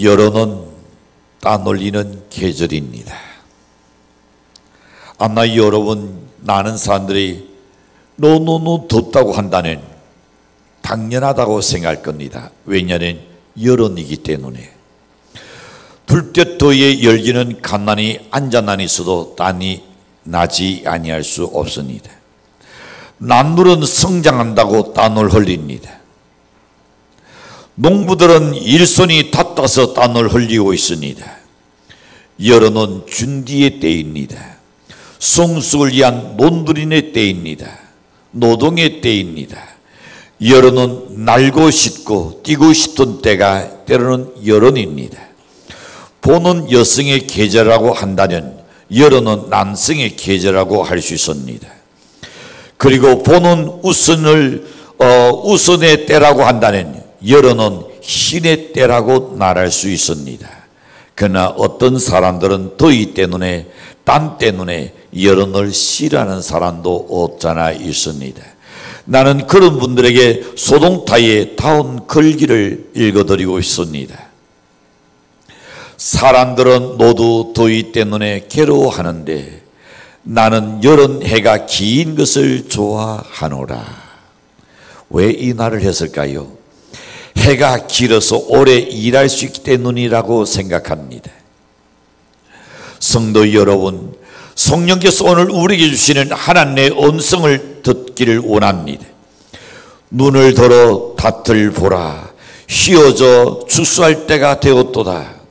여론은 따돌리는 계절입니다. 아마 여러분, 많은 사람들이 너무 덥다고 한다면 당연하다고 생각할 겁니다. 왜냐하면 여론이기 때문에. 불볕 더위에 열기는 가만히 앉아만 있어도 땀이 나지 아니할 수 없습니다. 나물은 성장한다고 땀을 흘립니다. 농부들은 일손이 닿아서 땀을 흘리고 있습니다. 여론은 준비의 때입니다. 성숙을 위한 논두린의 때입니다. 노동의 때입니다. 여론은 날고 싶고 뛰고 싶은 때가 때로는 여론입니다. 보는 여성의 계절이라고 한다면 여론은 남성의 계절이라고 할 수 있습니다. 그리고 보는 우선의 때라고 한다면 여론은 신의 때라고 말할 수 있습니다. 그러나 어떤 사람들은 더위 때문에 땀 때문에 여론을 싫어하는 사람도 없잖아 있습니다. 나는 그런 분들에게 소동타이의 다운 글귀를 읽어드리고 있습니다. 사람들은 모두 더위 때문에 괴로워하는데 나는 여름 해가 긴 것을 좋아하노라. 왜 이 말을 했을까요? 해가 길어서 오래 일할 수 있기 때문이라고 생각합니다. 성도 여러분, 성령께서 오늘 우리에게 주시는 하나님의 음성을 듣기를 원합니다. 눈을 들어 밭을 보라. 휘어져 추수할 때가 되었도다.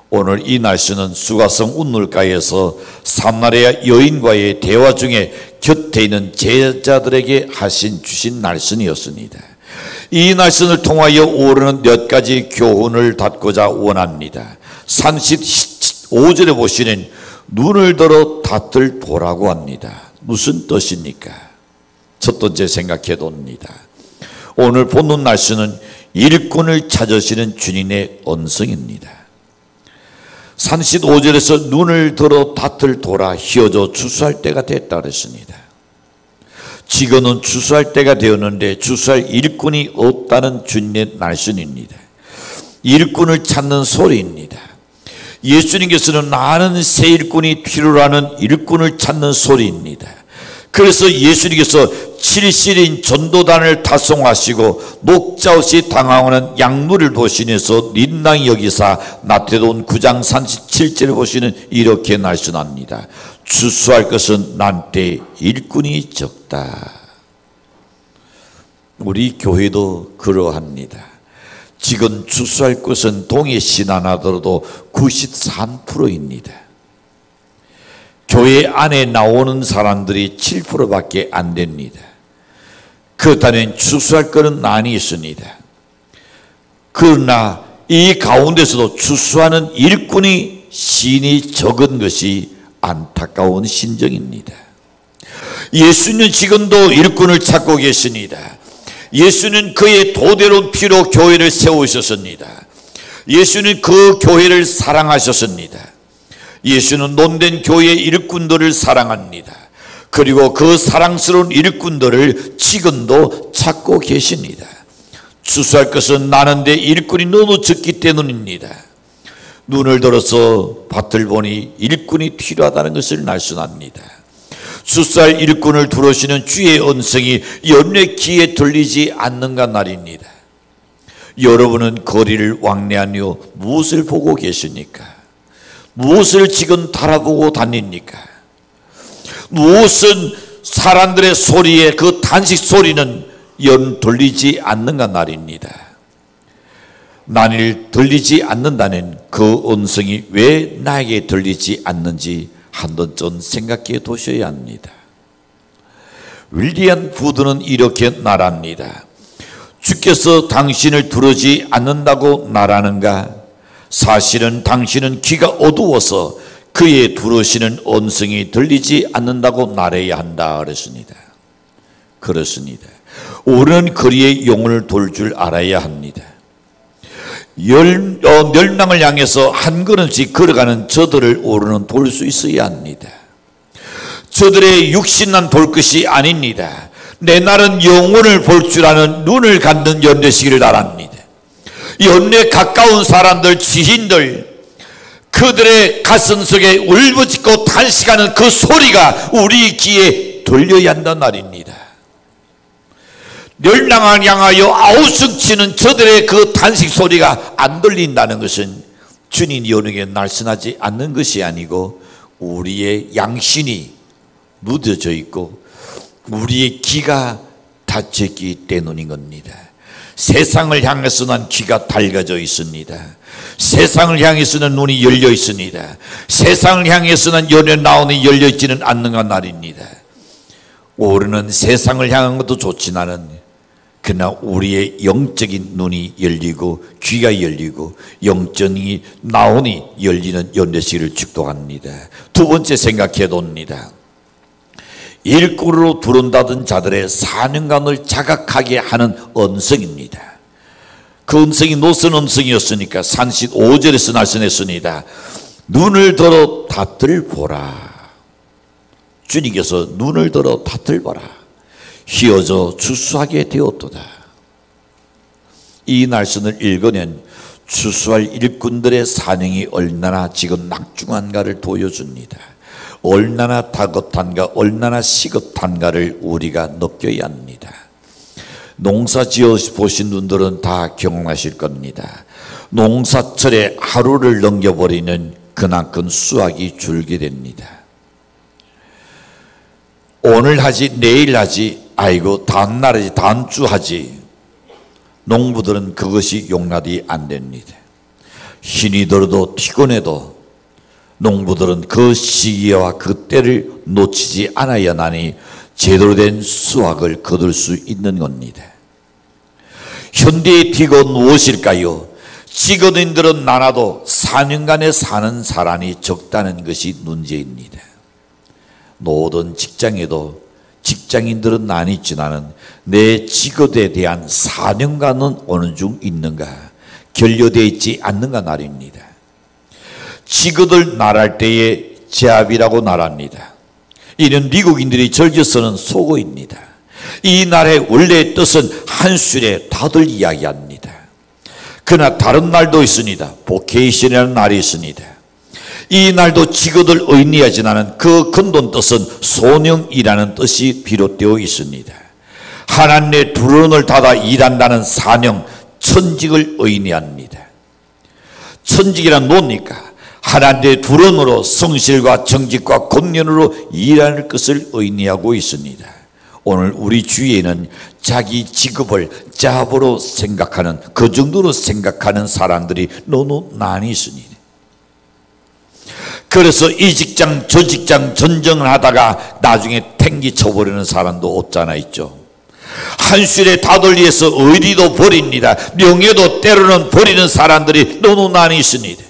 오늘 이 날씨는 수가성 운물가에서 사마리아 여인과의 대화 중에 곁에 있는 제자들에게 주신 날선이었습니다. 이 날선을 통하여 오르는 몇 가지 교훈을 갖고자 원합니다. 35절에 보시는 눈을 들어 밭을 보라고 합니다. 무슨 뜻입니까? 첫 번째 생각해 봅니다. 오늘 보는 날씨는 일꾼을 찾으시는 주님의 언성입니다. 35절에서 눈을 들어 밭을 돌아 휘어져 추수할 때가 됐다 그랬습니다. 지금은 추수할 때가 되었는데 추수할 일꾼이 없다는 주님의 말씀입니다. 일꾼을 찾는 소리입니다. 예수님께서는 많은 새 일꾼이 필요로 하는 일꾼을 찾는 소리입니다. 그래서 예수님께서 7실인 전도단을 타송하시고 목자 없이 당황하는 양물을 보시면서 린낭이 여기사 마태복음 9장 37절을 보시는 이렇게 말씀합니다. 추수할 것은 난때 일꾼이 적다. 우리 교회도 그러합니다. 지금 추수할 것은 동해 신안하더라도 93%입니다. 교회 안에 나오는 사람들이 7%밖에 안 됩니다. 그렇다면 추수할 것은 많이 있습니다. 그러나 이 가운데서도 추수하는 일꾼이 신이 적은 것이 안타까운 심정입니다. 예수는 지금도 일꾼을 찾고 계십니다. 예수는 그의 도대로 피로 교회를 세우셨습니다. 예수는 그 교회를 사랑하셨습니다. 예수는 논된 교회의 일꾼들을 사랑합니다. 그리고 그 사랑스러운 일꾼들을 지금도 찾고 계십니다. 추수할 것은 많은데 일꾼이 너무 적기 때문입니다. 눈을 들어서 밭을 보니 일꾼이 필요하다는 것을 말씀합니다. 추수할 일꾼을 두르시는 주의 언성이 연례 귀에 들리지 않는가 말입니다. 여러분은 거리를 왕래하며 무엇을 보고 계십니까? 무엇을 지금 바라보고 다닙니까? 무엇은 사람들의 소리에 그 단식 소리는 연 들리지 않는가 말입니다. 만일 들리지 않는다면 그 음성이 왜 나에게 들리지 않는지 한 번쯤 생각해 두셔야 합니다. 윌리엄 부드는 이렇게 말합니다. 주께서 당신을 부르지 않는다고 말하는가? 사실은 당신은 귀가 어두워서 그의 부르시는 음성이 들리지 않는다고 말해야 한다 그랬습니다. 그렇습니다. 우리는 거리의 영혼을 돌 줄 알아야 합니다. 멸망을 향해서 한 걸음씩 걸어가는 저들을 우리는 돌 수 있어야 합니다. 저들의 육신만 볼 것이 아닙니다. 내 날은 영혼을 볼 줄 아는 눈을 갖는 연대시기를 바랍니다. 연내 가까운 사람들, 지인들, 그들의 가슴 속에 울부짖고 탄식하는 그 소리가 우리 귀에 들려야 한다는 말입니다. 멸망을 향하여 아우성치는 저들의 그 탄식 소리가 안 들린다는 것은 주님 연에게 날씬하지 않는 것이 아니고 우리의 양심이 무뎌져 있고 우리의 귀가 닫혔기 때문인 겁니다. 세상을 향해서는 귀가 밝아져 있습니다. 세상을 향해서는 눈이 열려 있습니다. 세상을 향해서는 연에 나오니 열려 있지는 않는가 말입니다. 우리는 세상을 향한 것도 좋지만은 그러나 우리의 영적인 눈이 열리고 귀가 열리고 영적이 나오니 열리는 연례식을 축도합니다. 두 번째 생각해 봅니다. 일꾼으로 들어온다던 자들의 사명감을 자각하게 하는 언성입니다. 그 언성이 노선 언성이었으니까 35절에서 말씀했습니다. 눈을 들어 밭을 보라. 주님께서 눈을 들어 밭을 보라. 휘어져 추수하게 되었도다. 이 말씀을 읽으면 추수할 일꾼들의 사명이 얼마나 지금 낙중한가를 보여줍니다. 얼마나 다급한가, 얼마나 시급한가를 우리가 느껴야 합니다. 농사 지어 보신 분들은 다 경험하실 겁니다. 농사철에 하루를 넘겨버리는 그만큼 수확이 줄게 됩니다. 오늘 하지, 내일 하지, 아이고 다음 날 하지, 다음 주 하지. 농부들은 그것이 용납이 안 됩니다. 힘이 들어도 피곤해도 농부들은 그 시기와 그 때를 놓치지 않아야 하니 제대로 된 수확을 거둘 수 있는 겁니다. 현대의 픽은 무엇일까요? 직업인들은 많아도 4년간에 사는 사람이 적다는 것이 문제입니다. 모든 직장에도 직장인들은 나뉘지만은 내 직업에 대한 4년간은 어느 중 있는가, 결여되어 있지 않는가 말입니다. 직업을 말할 때에 제압이라고 말합니다. 이는 미국인들이 즐겨 쓰는 속어입니다. 이 날의 원래의 뜻은 한술에 다들 이야기합니다. 그러나 다른 날도 있습니다. 보케이션이라는 날이 있습니다. 이 날도 직업을 의미하지는 그 근본 뜻은 소명이라는 뜻이 비롯되어 있습니다. 하나님의 두런을 닫아 일한다는 사명, 천직을 의미합니다. 천직이란 뭡니까? 하나님의 두런으로 성실과 정직과 권면으로 일하는 것을 의미하고 있습니다. 오늘 우리 주위에는 자기 직업을 잡으로 생각하는, 그 정도로 생각하는 사람들이 너무 많이 있습니다. 그래서 이 직장 저 직장 전쟁을 하다가 나중에 탱기 쳐버리는 사람도 없잖아 있죠. 한술에 다돌리에서 의리도 버립니다. 명예도 때로는 버리는 사람들이 너무 많이 있습니다.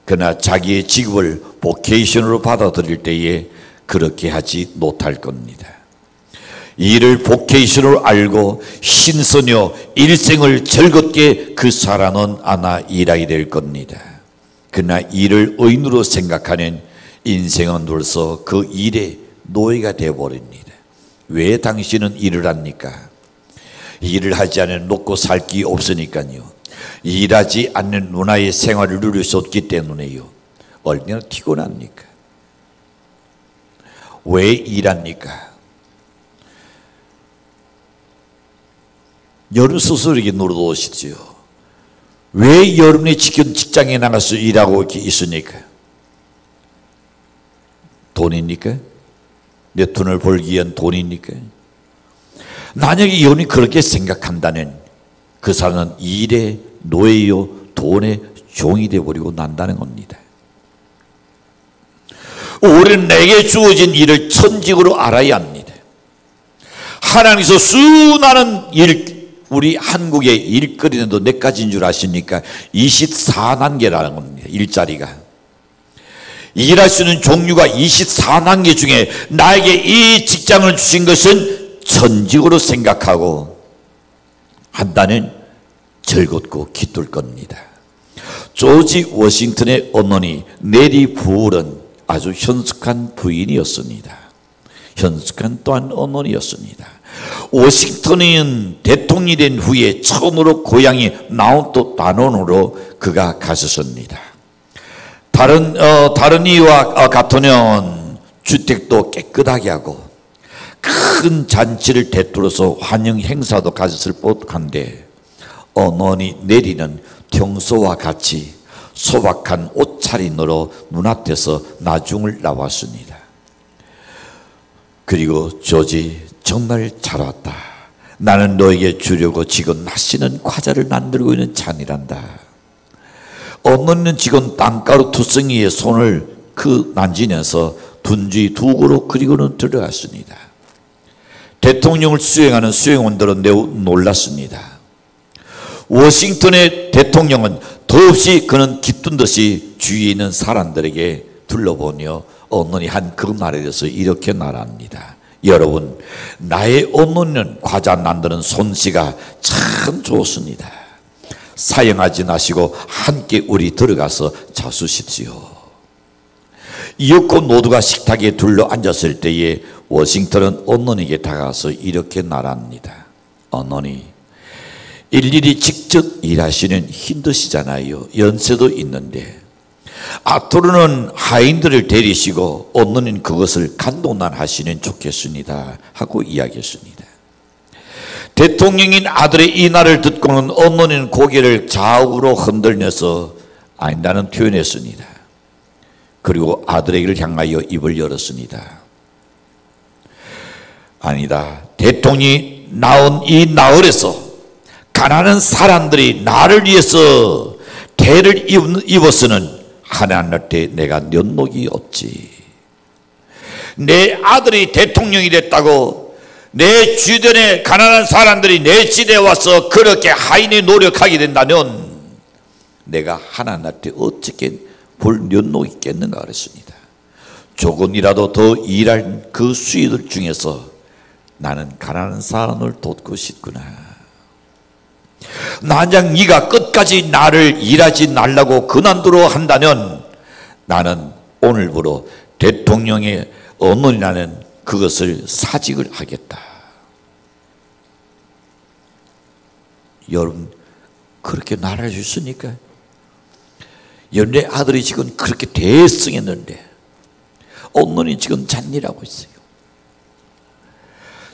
그러나 자기의 직업을 보케이션으로 받아들일 때에 그렇게 하지 못할 겁니다. 이를 보케이션으로 알고 신선여 일생을 즐겁게 그 사람은 아마 일하게 될 겁니다. 그러나 일을 의무로 생각하는 인생은 벌써 그 일의 노예가 되어버립니다. 왜 당신은 일을 합니까? 일을 하지 않으면 먹고 살 게 없으니까요. 일하지 않는 문화의 생활을 누릴 수 없기 때문에요. 얼마나 피곤합니까? 왜 일합니까? 여러분 스스로에게 물어보시죠. 왜 여러분이 지금 직장에 나가서 일하고 있습니까? 돈입니까? 몇 돈을 벌기 위한 돈입니까? 만약에 여러분이 그렇게 생각한다면 그 사람은 일의 노예요, 돈의 종이 되어버리고 난다는 겁니다. 우리는 내게 주어진 일을 천직으로 알아야 합니다. 하나님께서 수많은 우리 한국의 일거리는 몇 가지인 줄 아십니까? 24단계라는 겁니다. 일자리가. 일할 수 있는 종류가 24단계 중에 나에게 이 직장을 주신 것은 천직으로 생각하고 한다는 즐겁고 기쁠 겁니다. 조지 워싱턴의 어머니 네리 부울은 아주 현숙한 부인이었습니다. 현숙한 또한 어머니였습니다. 워싱턴은 대통령이 된 후에 처음으로 고향이 마운트 다논으로 그가 갔었습니다. 다른 이와 같으면 주택도 깨끗하게 하고 큰 잔치를 대뚫어서 환영 행사도 가졌을 법한데 어머니 내리는 평소와 같이 소박한 옷차림으로 눈앞에서 나중을 나왔습니다. 그리고 조지, 정말 잘 왔다. 나는 너에게 주려고 지금 맛있는 과자를 만들고 있는 찬이란다. 어머니는 지금 땅가루 투성이에 손을 만지면서 둔지 두 그루 그리고는 들어갔습니다. 대통령을 수행하는 수행원들은 매우 놀랐습니다. 워싱턴의 대통령은 더없이 그는 기쁜 듯이 주위에 있는 사람들에게 둘러보며 어머니 한 그 말에 대해서 이렇게 말합니다. 여러분, 나의 어머니는 과자 만드는 솜씨가 참 좋습니다. 사용하지 마시고 함께 우리 들어가서 자수십시오. 이윽고 모두가 식탁에 둘러 앉았을 때에 워싱턴은 어머니에게 다가가서 이렇게 말합니다. 어머니, 일일이 직접 일하시는 힘드시잖아요. 연세도 있는데 앞으로는 하인들을 데리시고 어머니는 그것을 간동만 하시면 좋겠습니다 하고 이야기했습니다. 대통령인 아들의 이 말을 듣고는 어머니는 고개를 좌우로 흔들면서 아니라는 표현했습니다. 그리고 아들에게를 향하여 입을 열었습니다. 아니다. 대통령이 나온 이 나흘에서 가난한 사람들이 나를 위해서 대를 입었으는 하나님한테 내가 면목이 없지. 내 아들이 대통령이 됐다고 내 주변에 가난한 사람들이 내 집에 와서 그렇게 하인이 노력하게 된다면 내가 하나님한테 어떻게 볼 면목이 있겠는가 그랬습니다. 조금이라도 더 일할 그 수익들 중에서 나는 가난한 사람을 돕고 싶구나. 만약 네가 끝까지 나를 일하지 말라고 그만두려 한다면 나는 오늘부로 대통령의 어머니라는 그것을 사직을 하겠다. 여러분, 그렇게 나를 주십니까? 여러분의 아들이 지금 그렇게 대승했는데 어머니 지금 잔일하고 있어요.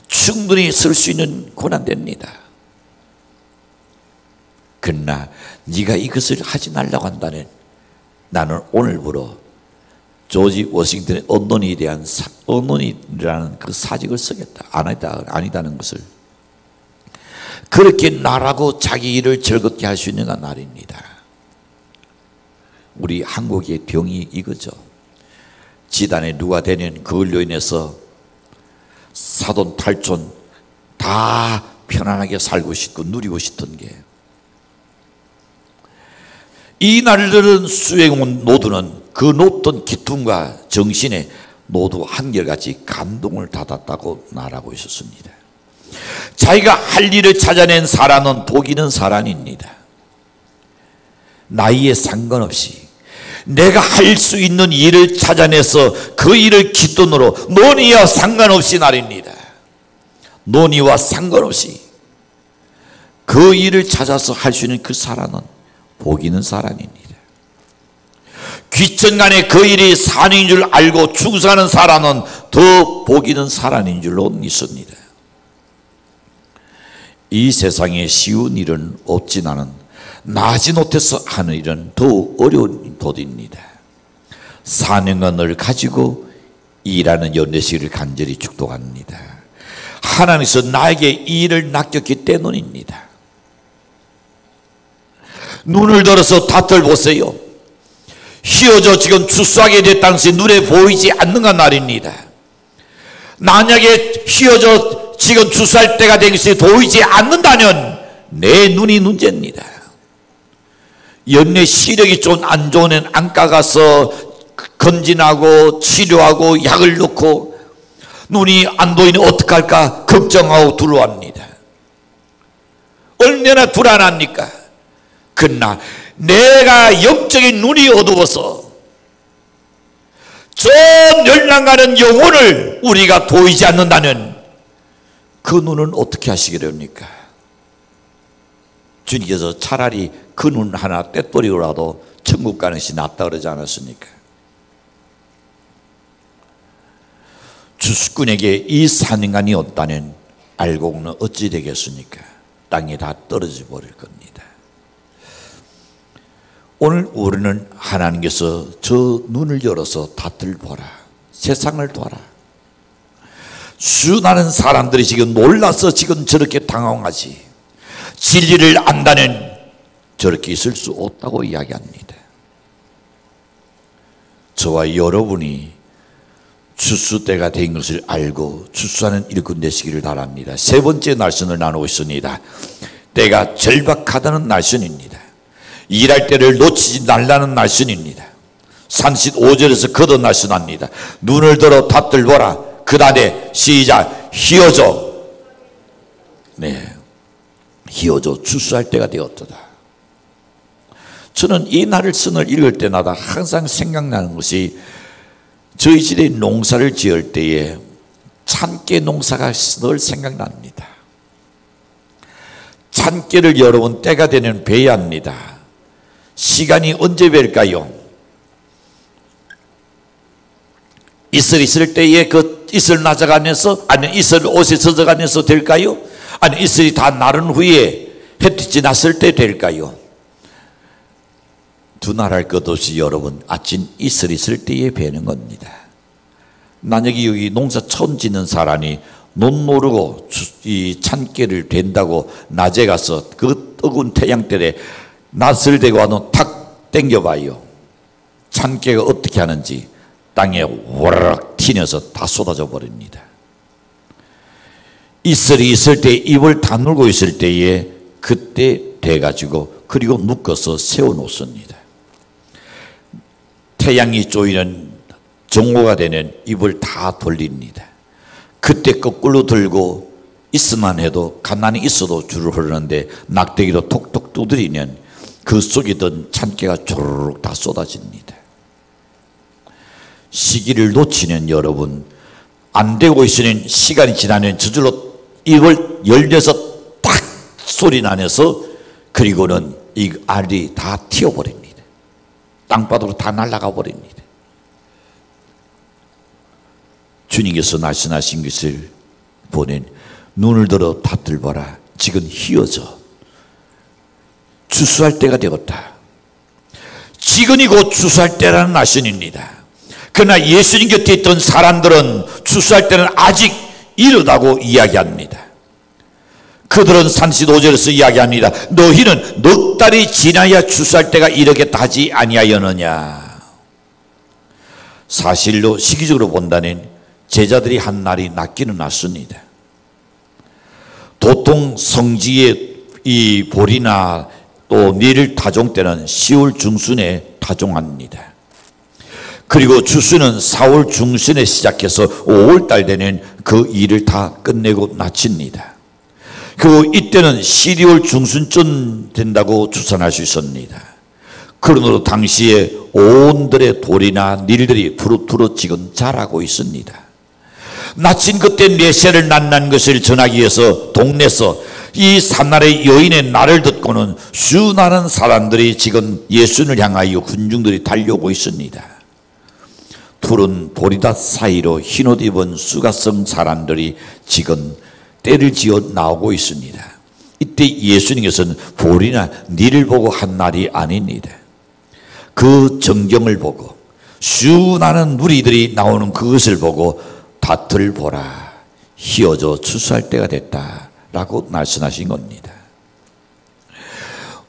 충분히 쓸 수 있는 고난됩니다. 그러나 네가 이것을 하지 말라고 한다면 나는 오늘부로 조지 워싱턴의 언론에 대한 언론이라는 그 사직을 쓰겠다. 아니다는 것을 그렇게 나라고 자기 일을 즐겁게 할 수 있는 날입니다. 우리 한국의 병이 이거죠. 지단에 누가 되는 그걸로 인해서 사돈 팔촌 다 편안하게 살고 싶고 누리고 싶던 게 이 날들은 수행원 모두는 그 높던 기쁨과 정신에 모두 한결같이 감동을 받았다고 말하고 있었습니다. 자기가 할 일을 찾아낸 사람은 복 있는 사람입니다. 나이에 상관없이 내가 할 수 있는 일을 찾아내서 그 일을 기쁨으로 논의와 상관없이 날입니다. 논의와 상관없이 그 일을 찾아서 할 수 있는 그 사람은 복 있는 사람입니다. 귀천간에 그 일이 산인 줄 알고 충성하는 사람은 더 복 있는 사람인 줄로 믿습니다. 이 세상에 쉬운 일은 없지만은 나지 못해서 하는 일은 더욱 어려운 도입니다. 사명을 가지고 일하는 연례식을 간절히 축복합니다. 하나님께서 나에게 이 일을 맡겼기 때문입니다. 눈을 들어서 밭을 보세요. 휘어져 지금 추수하게 됐다는 것이 눈에 보이지 않는가 말입니다. 만약에 휘어져 지금 추수할 때가 된 것이 보이지 않는다면 내 눈이 문제입니다. 연내 시력이 좀 안 좋은 애는 안과 가서 건진하고 치료하고 약을 넣고 눈이 안 보이니 어떡할까 걱정하고 두려워합니다. 얼마나 불안합니까? 그러나 내가 영적인 눈이 어두워서 저 멸망가는 영혼을 우리가 보이지 않는다면 그 눈은 어떻게 하시기렵니까? 주님께서 차라리 그 눈 하나 떼버리고라도 천국 가는 것이 낫다 그러지 않았습니까? 주수꾼에게 이 산인간이 없다면 알고는 어찌 되겠습니까? 땅이 다 떨어져 버릴 겁니다. 오늘 우리는 하나님께서 저 눈을 열어서 다들 보라, 세상을 봐라. 수많은 사람들이 지금 놀라서 지금 저렇게 당황하지, 진리를 안다는 저렇게 있을 수 없다고 이야기합니다. 저와 여러분이 추수 때가 된 것을 알고 추수하는 일꾼 되시기를 바랍니다. 세 번째 날선을 나누고 있습니다. 때가 절박하다는 날선입니다. 일할 때를 놓치지 말라는 날선입니다. 35절에서 거듭 날선합니다. 눈을 들어 밭을 보라. 그 다음에 시작. 희어져. 네, 희어져 추수할 때가 되었도다. 저는 이 날선을 읽을 때마다 항상 생각나는 것이, 저희 집에 농사를 지을 때에 참깨 농사가 늘 생각납니다. 참깨를 여러분 때가 되면 베야 합니다. 시간이 언제 뵐까요? 이슬 있을 때에 그 이슬 낮아가면서, 아니면 이슬 옷에 젖어가면서 될까요? 아니면 이슬이 다 마른 후에 햇빛이 났을 때 될까요? 두말할 것 없이 여러분 아침 이슬 있을 때에 베는 겁니다. 만약에 여기 농사 처음 짓는 사람이 눈 모르고 이 참깨를 벤다고 낮에 가서 그 뜨거운 태양ter에 낯을 대고 와도 탁 당겨봐요. 참깨가 어떻게 하는지 땅에 와르륵 튀어서 다 쏟아져 버립니다. 이슬이 있을 때, 입을 다물고 있을 때에 그때 대가지고 그리고 묶어서 세워놓습니다. 태양이 쪼이는 정오가 되는 입을 다 돌립니다. 그때 거꾸로 들고 있으만 해도 가만히 있어도 줄을 흐르는데 낙대기로 톡톡 두드리면 그 속에 든 참깨가 조르륵 다 쏟아집니다. 시기를 놓치는 여러분, 안 되고 있으니 시간이 지나면 저절로 입을 열려서 딱 소리 나면서 그리고는 이 알이 다 튀어버립니다. 땅바닥으로 다 날아가 버립니다. 주님께서 말씀하신 것을 보낸 눈을 들어 밭을 봐라. 지금 희어져 추수할 때가 되었다. 지금이 곧 추수할 때라는 말씀입니다. 그러나 예수님 곁에 있던 사람들은 추수할 때는 아직 이르다고 이야기합니다. 그들은 35절에서 이야기합니다. 너희는 넉 달이 지나야 추수할 때가 이르겠다 하지 아니하였느냐. 사실로 시기적으로 본다면 제자들이 한 날이 낫기는 낫습니다. 보통 성지의 이 보리나 또 밀 타종 때는 10월 중순에 타종합니다. 그리고 추수는 4월 중순에 시작해서 5월 달 되는 그 일을 다 끝내고 마칩니다. 그리고 이때는 12월 중순쯤 된다고 추산할 수 있습니다. 그러므로 당시에 온들의 돌이나 밀들이 푸릇푸릇 지금 자라고 있습니다. 마침 그때 메시아를 만난 것을 전하기 위해서 동네에서 이 산날의 여인의 말을 듣고는 수많은 사람들이 지금 예수를 향하여 군중들이 달려오고 있습니다. 푸른 보리밭 사이로 흰옷 입은 수가성 사람들이 지금 때를 지어 나오고 있습니다. 이때 예수님께서는 보리나 밀을 보고 한 말이 아닙니다. 그 정경을 보고 수많은 무리들이 나오는 그것을 보고 밭을 보라, 희어져 추수할 때가 됐다라고 말씀하신 겁니다.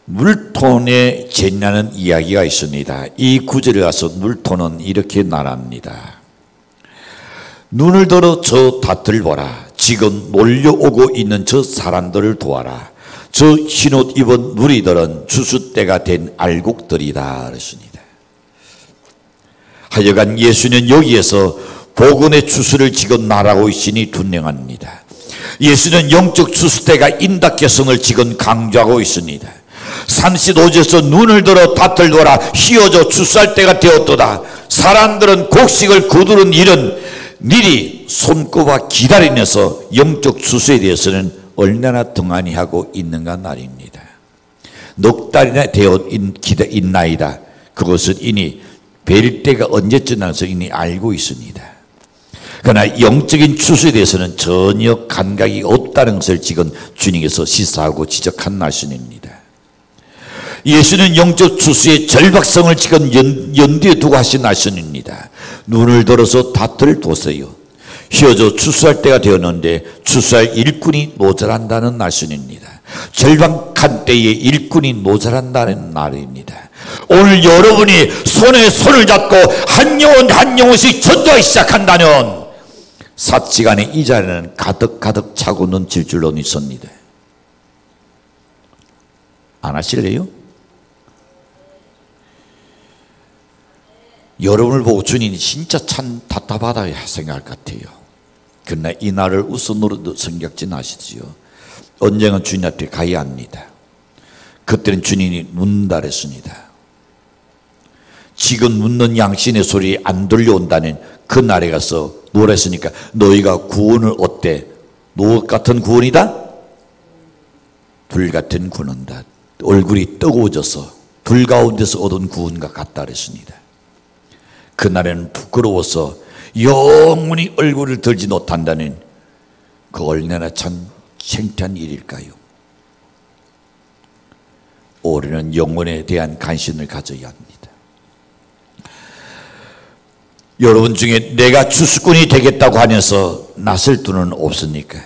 물톤의 재냐는 이야기가 있습니다. 이 구절에 가서 물톤은 이렇게 말합니다. 눈을 들어 저 밭을 보라. 지금 몰려오고 있는 저 사람들을 도와라. 저 흰옷 입은 무리들은 추수 때가 된 알곡들이다 그랬습니다. 하여간 예수는 여기에서 복음의 추수를 지금 말하고 있으니 분명합니다. 예수는 영적 추수 때가 임박했음을 지금 강조하고 있습니다. 35절에서 눈을 들어 밭을 돌아 희어져 추수할 때가 되었도다. 사람들은 곡식을 거두는 일은 밀이 손꼽아 기다리면서 영적 추수에 대해서는 얼마나 등한히 하고 있는가 말입니다. 넉 달이나 되어 있나이다. 그것은 이미 뵐 때가 언제쯤 나서 이미 알고 있습니다. 그러나 영적인 추수에 대해서는 전혀 감각이 없다는 것을 지금 주님께서 시사하고 지적한 말씀입니다. 예수는 영적 추수의 절박성을 지금 연두에 두고 하신 말씀입니다. 눈을 들어서 밭을 보세요. 휘어져 추수할 때가 되었는데 추수할 일꾼이 모자란다는 말씀입니다. 절박한 때에 일꾼이 모자란다는 말입니다. 오늘 여러분이 손에 손을 잡고 한 영혼 한 영혼씩 전도하기 시작한다면 사치간에 이 자리는 가득 차고 넘칠 줄로 믿습니다. 안 하실래요? 여러분을 보고 주님이 진짜 참 답답하다 생각할 것 같아요. 그러나 이 날을 우선으로 생각지 마시지요. 언젠가 주님 앞에 가야 합니다. 그때는 주님이 묻는다 그랬습니다. 지금 묻는 양신의 소리 안 들려온다는 그 날에 가서 노래했으니까 너희가 구원을 어때? 노 같은 구원이다? 불 같은 구원이다. 얼굴이 뜨거워져서 불 가운데서 얻은 구원과 같다 그랬습니다. 그날에는 부끄러워서 영원히 얼굴을 들지 못한다는 그 얼마나 참 창피한 일일까요? 올해는 영혼에 대한 관심을 가져야 합니다. 여러분 중에 내가 추수꾼이 되겠다고 하면서 나설 수는 없습니까?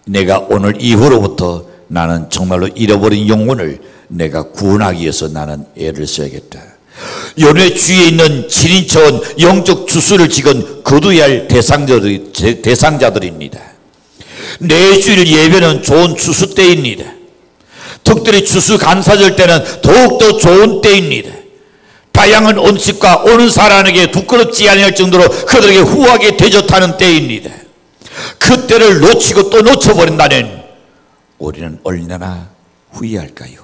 내가 오늘 이후로부터 나는 정말로 잃어버린 영혼을 내가 구원하기 위해서 나는 애를 써야겠다. 여러분의 주위에 있는 7인천 영적 추수를 지금 거두어야 할 대상자들입니다. 매주일 예배는 좋은 추수 때입니다. 특별히 추수 감사절 때는 더욱더 좋은 때입니다. 다양한 음식과 오는 사람에게 부끄럽지 않을 정도로 그들에게 후하게 대접하는 때입니다. 그 때를 놓치고 또 놓쳐버린다면 우리는 얼마나 후회할까요?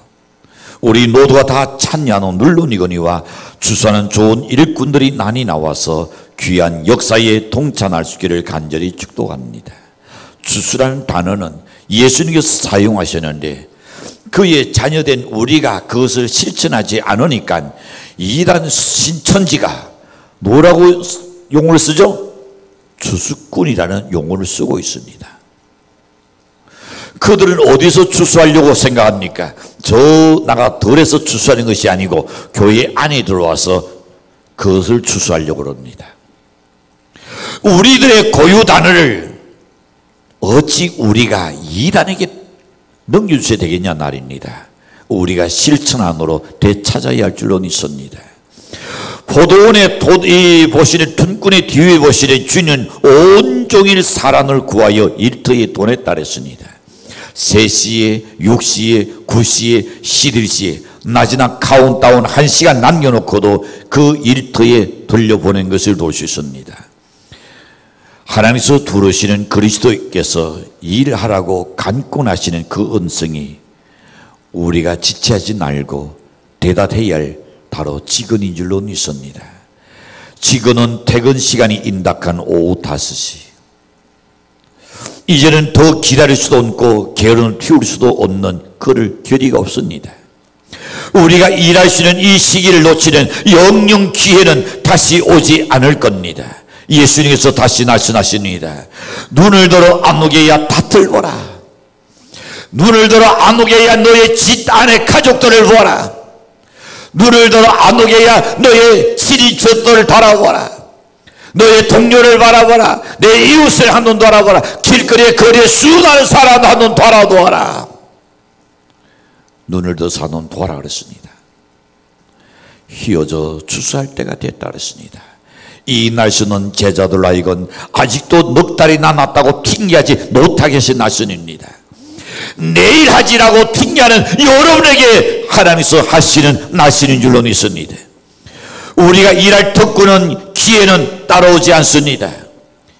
우리 모두가 다 찬양하는 물론이거니와 추수하는 좋은 일꾼들이 많이 나와서 귀한 역사에 동참할 수 있기를 간절히 축복합니다. 추수라는 단어는 예수님께서 사용하셨는데 그의 자녀된 우리가 그것을 실천하지 않으니까 이단 신천지가 뭐라고 용어를 쓰죠? 추수꾼이라는 용어를 쓰고 있습니다. 그들은 어디서 추수하려고 생각합니까? 저 나가 덜에서 추수하는 것이 아니고 교회 안에 들어와서 그것을 추수하려고 합니다. 우리들의 고유 단어를 어찌 우리가 이단에게 넘겨주셔야 되겠냐 말입니다. 우리가 실천 안으로 되찾아야 할 줄로 믿습니다. 포도원에 보시는 둔꾼의 뒤에 보시는 주는 온종일 사람을 구하여 일터에 보냈다 그랬습니다. 3시에 6시에 9시에 11시에 낮이나 카운트다운 1시간 남겨놓고도 그 일터에 돌려보낸 것을 볼 수 있습니다. 하나님께서 두르시는 그리스도께서 일하라고 간권하시는 그 은성이 우리가 지체하지 말고 대답해야 할 바로 직원인 줄로 믿습니다. 직원은 퇴근 시간이 임박한 오후 5시. 이제는 더 기다릴 수도 없고 게으름을 피울 수도 없는 그럴 결의가 없습니다. 우리가 일할 수 있는 이 시기를 놓치는 영영 기회는 다시 오지 않을 겁니다. 예수님께서 다시 말씀하십니다. 눈을 들어 아무개야 밭을 보라. 눈을 들어 아무개야 너의 집 안의 가족들을 보라. 눈을 들어 아무개야 너의 친인척들을 바라보라. 너의 동료를 바라보라. 내 이웃을 한눈 바라보라. 길거리에 거리에 수많은 사람 한눈 바라보아라. 눈을 들어서 한눈 보라 그랬습니다. 휘어져 추수할 때가 됐다 그랬습니다. 이 날씨는 제자들 하여금 아직도 넉 달이 남았다고 핑계하지 못하게 하신 날씨입니다. 내일 하지라고 핑계하는 여러분에게 하나님께서 하시는 날씨인 줄로 믿습니다. 우리가 일할 특권은 기회는 따라오지 않습니다.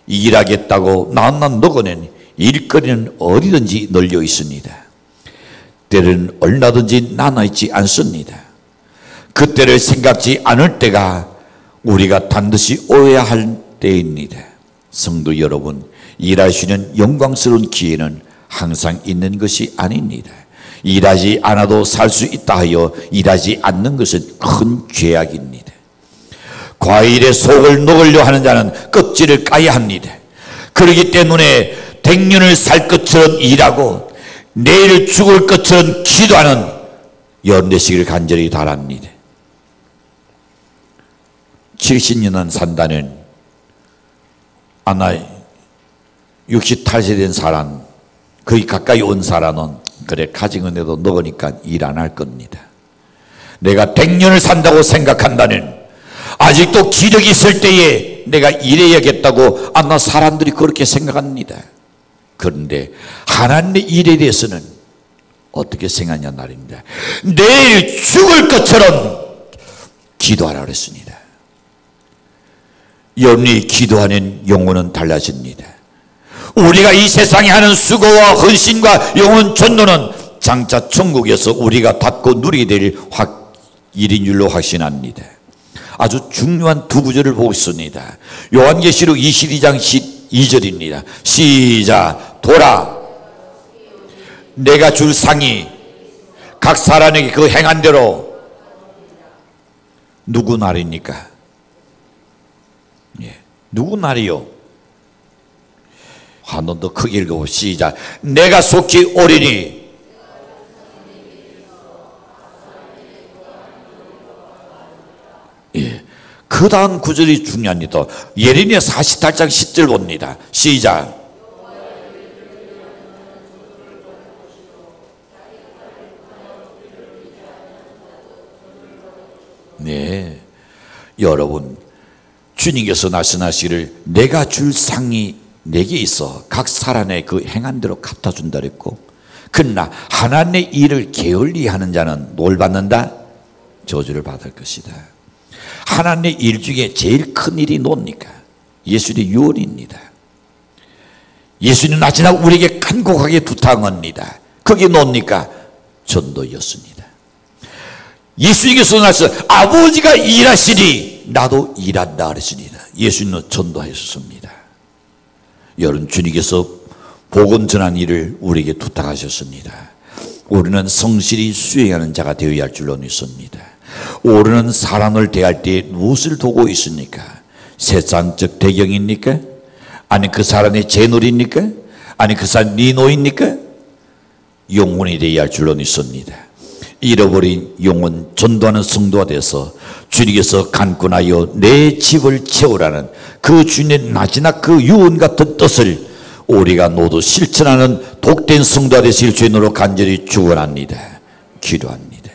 일하겠다고 마음만 먹어낸 일거리는 어디든지 널려 있습니다. 때는 얼마든지 나눠있지 않습니다. 그때를 생각지 않을 때가 우리가 반드시 오해야 할 때입니다. 성도 여러분, 일하시는 영광스러운 기회는 항상 있는 것이 아닙니다. 일하지 않아도 살 수 있다 하여 일하지 않는 것은 큰 죄악입니다. 과일에 속을 녹으려 하는 자는 껍질을 까야 합니다. 그렇기 때문에 100년을 살 것처럼 일하고 내일 죽을 것처럼 기도하는 여러분 되시기를 간절히 바랍니다. 70년은 산다는 아나 68세 된 사람, 거의 가까이 온 사람은 그래 가정은 해도 먹으니까 일 안 할 겁니다. 내가 100년을 산다고 생각한다는, 아직도 기력이 있을 때에 내가 일해야겠다고 아마 사람들이 그렇게 생각합니다. 그런데 하나님의 일에 대해서는 어떻게 생각하냐 말입니다. 내일 죽을 것처럼 기도하라 그랬습니다. 여러분이 기도하는 영혼은 달라집니다. 우리가 이 세상에 하는 수고와 헌신과 영혼 전도는 장차 천국에서 우리가 받고 누리게 될 일인 줄로 확신합니다. 아주 중요한 두 구절을 보고 있습니다. 요한계시록 22장 12절입니다. 시작. 보라, 내가 줄 상이 각 사람에게 그 행한 대로. 누구 말입니까? 예, 누구 말이요? 한 번 더 크게 읽어보. 시작. 내가 속히 오리니. 예, 그 다음 구절이 중요합니다. 예레미야 48장 10절 봅니다. 시작. 네, 여러분, 주님께서 말씀하시기를 내가 줄 상이 내게 있어 각 사람의 그 행한 대로 갚아 준다 그랬고, 그러나 하나님의 일을 게을리하는 자는 뭘 받는다? 저주를 받을 것이다. 하나님의 일 중에 제일 큰 일이 뭡니까? 예수님의 유언입니다. 예수님 마지막 우리에게 간곡하게 부탁합니다. 그게 뭡니까? 전도였습니다. 예수님께서 나서 아버지가 일하시니 나도 일한다 그랬습니다. 예수님은 전도하셨습니다. 여러분, 주님께서 복음 전한 일을 우리에게 부탁하셨습니다. 우리는 성실히 수행하는 자가 되어야 할 줄로 믿습니다. 우리는 사람을 대할 때 무엇을 보고 있습니까? 세상적 배경입니까? 아니 그 사람의 재물입니까? 아니 그 사람 네 노입니까? 영혼이 되어야 할 줄로 믿습니다. 잃어버린 영혼 전도하는 성도가 돼서 주님께서 간구하여 내 집을 채우라는 그 주님의 마지막 그 유언 같은 뜻을 우리가 모두 실천하는 복된 성도가 되실 주님으로 간절히 축원합니다. 기도합니다.